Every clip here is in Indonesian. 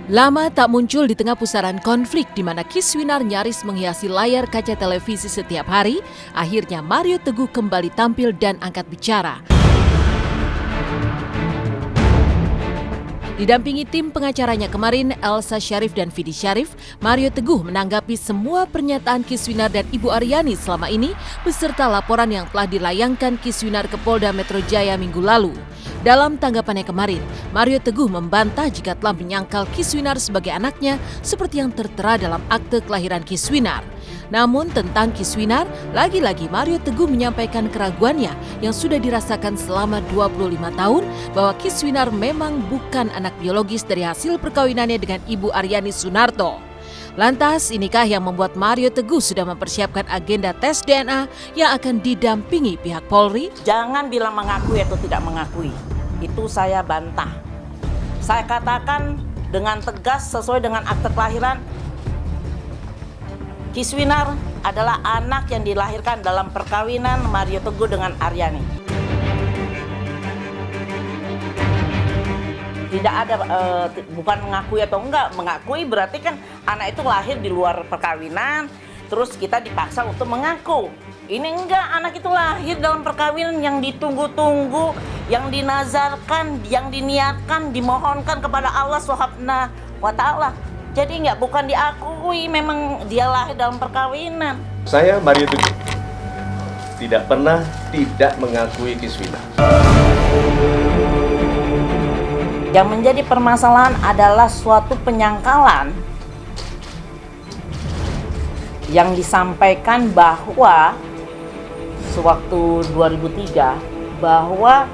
Lama tak muncul di tengah pusaran konflik di mana Kiswinar nyaris menghiasi layar kaca televisi setiap hari, akhirnya Mario Teguh kembali tampil dan angkat bicara. Didampingi tim pengacaranya kemarin, Elsa Syarif dan Vidi Syarif, Mario Teguh menanggapi semua pernyataan Kiswinar dan Ibu Aryani selama ini beserta laporan yang telah dilayangkan Kiswinar ke Polda Metro Jaya minggu lalu. Dalam tanggapannya kemarin, Mario Teguh membantah jika telah menyangkal Kiswinar sebagai anaknya seperti yang tertera dalam akte kelahiran Kiswinar. Namun tentang Kiswinar, lagi-lagi Mario Teguh menyampaikan keraguannya yang sudah dirasakan selama 25 tahun bahwa Kiswinar memang bukan anak biologis dari hasil perkawinannya dengan Ibu Aryani Sunarto. Lantas, inikah yang membuat Mario Teguh sudah mempersiapkan agenda tes DNA yang akan didampingi pihak Polri? Jangan bilang mengakui atau tidak mengakui. Itu saya bantah. Saya katakan dengan tegas sesuai dengan akte kelahiran, Kiswinar adalah anak yang dilahirkan dalam perkawinan Mario Teguh dengan Aryani. Tidak ada, bukan mengakui atau enggak. Mengakui berarti kan anak itu lahir di luar perkawinan, terus kita dipaksa untuk mengaku. Ini enggak, anak itu lahir dalam perkawinan yang ditunggu-tunggu, yang dinazarkan, yang diniatkan, dimohonkan kepada Allah Subhanahu wa Ta'ala. Jadi enggak, bukan diakui, memang dia lahir dalam perkawinan. Saya Mario Teguh tidak pernah tidak mengakui Kiswinar. Yang menjadi permasalahan adalah suatu penyangkalan yang disampaikan bahwa sewaktu 2003 bahwa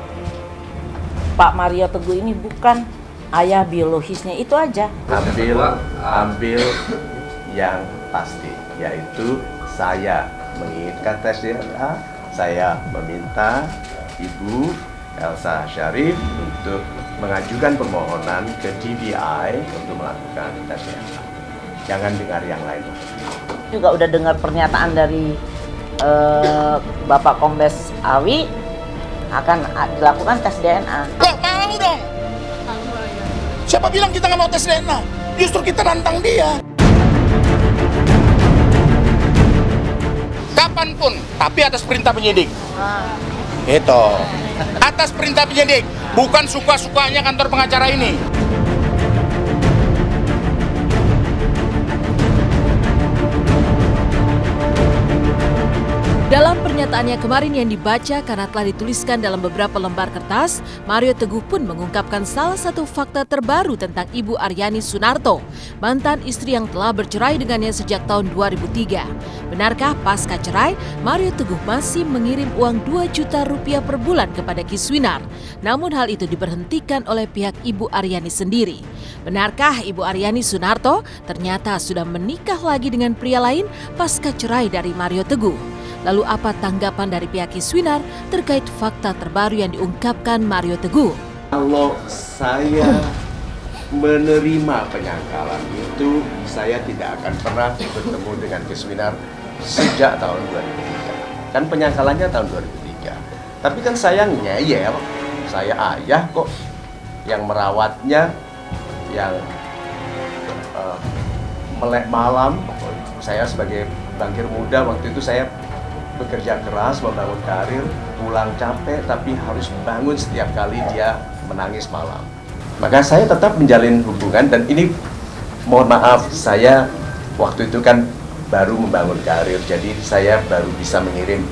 Pak Mario Teguh ini bukan ayah biologisnya, itu aja. Ambil yang pasti, yaitu saya menginginkan tes DNA, saya meminta Ibu Elsa Syarif untuk mengajukan permohonan ke DBI untuk melakukan tes DNA. Jangan dengar yang lain. Juga udah dengar pernyataan dari Bapak Kombes Awi akan dilakukan tes DNA. Loh, mau dong. Siapa bilang kita nggak mau tes DNA? Justru kita nantang dia. Kapanpun, tapi atas perintah penyidik. Itu. Atas perintah penyidik, bukan suka-sukanya kantor pengacara ini. Dalam pernyataannya kemarin yang dibaca karena telah dituliskan dalam beberapa lembar kertas, Mario Teguh pun mengungkapkan salah satu fakta terbaru tentang Ibu Aryani Sunarto, mantan istri yang telah bercerai dengannya sejak tahun 2003. Benarkah pasca cerai, Mario Teguh masih mengirim uang 2 juta rupiah per bulan kepada Kiswinar? Namun hal itu diberhentikan oleh pihak Ibu Aryani sendiri. Benarkah Ibu Aryani Sunarto ternyata sudah menikah lagi dengan pria lain pasca cerai dari Mario Teguh? Lalu apa tanggapan dari pihak Kiswinar terkait fakta terbaru yang diungkapkan Mario Teguh? Kalau saya menerima penyangkalan itu, saya tidak akan pernah bertemu dengan Kiswinar sejak tahun 2003. Kan penyangkalannya tahun 2003. Tapi kan saya ngeyel, saya ayah kok yang merawatnya, yang melek malam. Saya sebagai bankir muda waktu itu saya bekerja keras, membangun karir, pulang capek, tapi harus bangun setiap kali dia menangis malam. Maka saya tetap menjalin hubungan, dan ini mohon maaf, saya waktu itu kan baru membangun karir, jadi saya baru bisa mengirim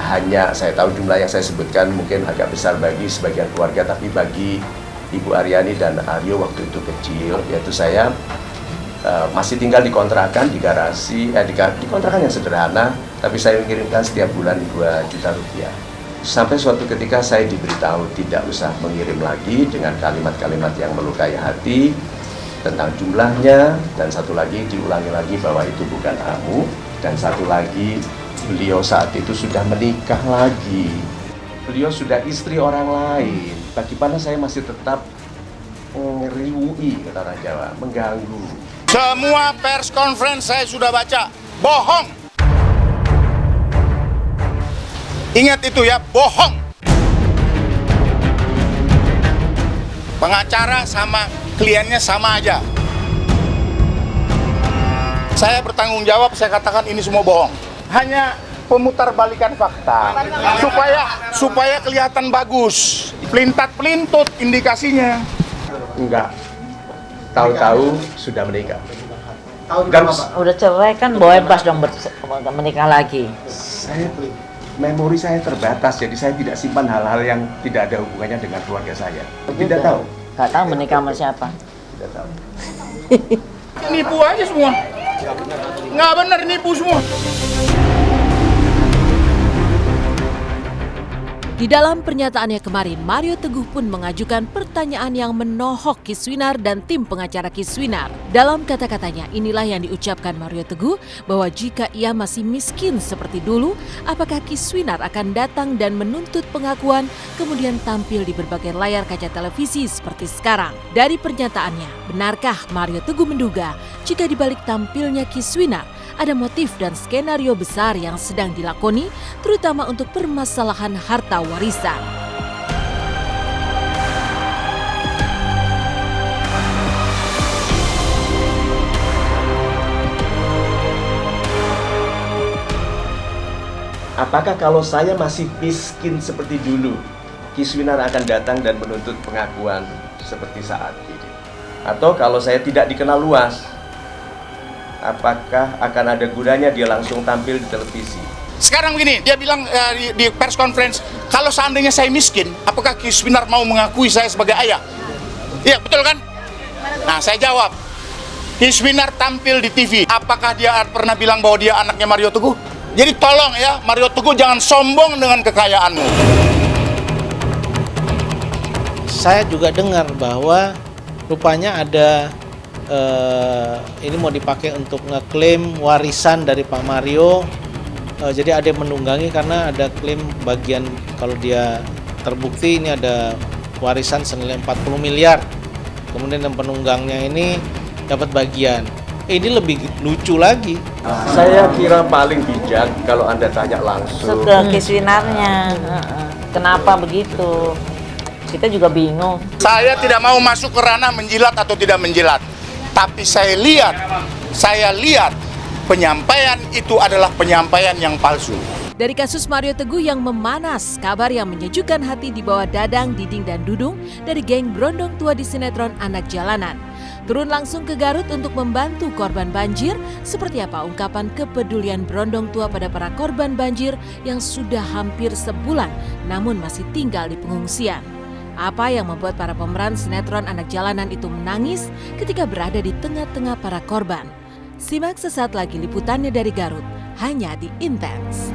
hanya, saya tahu jumlah yang saya sebutkan mungkin agak besar bagi sebagian keluarga, tapi bagi Ibu Aryani dan Aryo waktu itu kecil, yaitu saya masih tinggal di kontrakan, di garasi, di kontrakan yang sederhana, tapi saya mengirimkan setiap bulan 2 juta rupiah. Sampai suatu ketika saya diberitahu tidak usah mengirim lagi dengan kalimat-kalimat yang melukai hati tentang jumlahnya, dan satu lagi diulangi lagi bahwa itu bukan kamu, dan satu lagi beliau saat itu sudah menikah lagi. Beliau sudah istri orang lain. Bagaimana saya masih tetap ngeriwui, kata orang Jawa, mengganggu. Semua pers conference saya sudah baca, bohong. Ingat itu ya, bohong. Pengacara sama kliennya sama aja. Saya bertanggung jawab, saya katakan ini semua bohong. Hanya pemutarbalikan fakta supaya kelihatan bagus. Pelintat-pelintut indikasinya. Enggak. Tahu-tahu sudah menikah. Udah cerai kan bebas dong menikah lagi. Memori saya terbatas, jadi saya tidak simpan hal-hal yang tidak ada hubungannya dengan keluarga saya. Tidak tahu. Nggak tahu menikah sama siapa. Tidak tahu. Nipu aja semua. Nggak benar, nipu semua. Di dalam pernyataannya kemarin, Mario Teguh pun mengajukan pertanyaan yang menohok Kiswinar dan tim pengacara Kiswinar. Dalam kata-katanya, inilah yang diucapkan Mario Teguh bahwa jika ia masih miskin seperti dulu, apakah Kiswinar akan datang dan menuntut pengakuan, kemudian tampil di berbagai layar kaca televisi seperti sekarang. Dari pernyataannya, benarkah Mario Teguh menduga jika dibalik tampilnya Kiswinar, ada motif dan skenario besar yang sedang dilakoni, terutama untuk permasalahan harta warisan. Apakah kalau saya masih miskin seperti dulu, Kiswinar akan datang dan menuntut pengakuan seperti saat ini? Atau kalau saya tidak dikenal luas, apakah akan ada gunanya dia langsung tampil di televisi? Sekarang begini, dia bilang di press conference, kalau seandainya saya miskin, apakah Kiswinar mau mengakui saya sebagai ayah? Iya, betul kan? Nah, saya jawab, Kiswinar tampil di TV, apakah dia pernah bilang bahwa dia anaknya Mario Teguh? Jadi tolong ya, Mario Teguh jangan sombong dengan kekayaanmu. Saya juga dengar bahwa rupanya ada ini mau dipakai untuk ngeklaim warisan dari Pak Mario. Jadi ada yang menunggangi karena ada klaim bagian kalau dia terbukti ini ada warisan senilai 40 miliar. Kemudian yang penunggangnya ini dapat bagian. Ini lebih lucu lagi. Saya kira paling bijak kalau Anda tanya langsung. Ke Kiswinarnya. Kenapa begitu? Kita juga bingung. Saya tidak mau masuk ke ranah menjilat atau tidak menjilat. Tapi saya lihat penyampaian itu adalah penyampaian yang palsu. Dari kasus Mario Teguh yang memanas, kabar yang menyejukkan hati di bawah Dadang, Diding, dan Dudung dari geng Brondong Tua di sinetron Anak Jalanan. Turun langsung ke Garut untuk membantu korban banjir, seperti apa ungkapan kepedulian Brondong Tua pada para korban banjir yang sudah hampir sebulan namun masih tinggal di pengungsian. Apa yang membuat para pemeran sinetron Anak Jalanan itu menangis ketika berada di tengah-tengah para korban? Simak sesaat lagi liputannya dari Garut, hanya di Intens.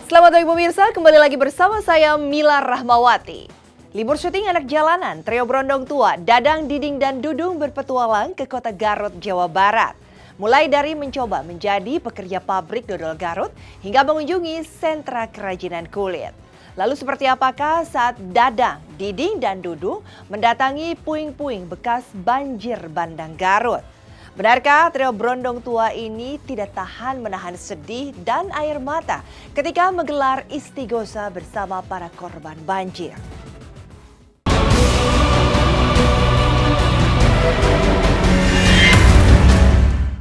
Selamat pagi pemirsa, kembali lagi bersama saya Mila Rahmawati. Libur syuting Anak Jalanan, trio Brondong Tua, Dadang, Diding, dan Dudung berpetualang ke kota Garut, Jawa Barat. Mulai dari mencoba menjadi pekerja pabrik dodol Garut hingga mengunjungi sentra kerajinan kulit. Lalu seperti apakah saat Dadang, Diding, dan Dudung mendatangi puing-puing bekas banjir bandang Garut? Benarkah trio Brondong Tua ini tidak tahan menahan sedih dan air mata ketika menggelar istighosa bersama para korban banjir?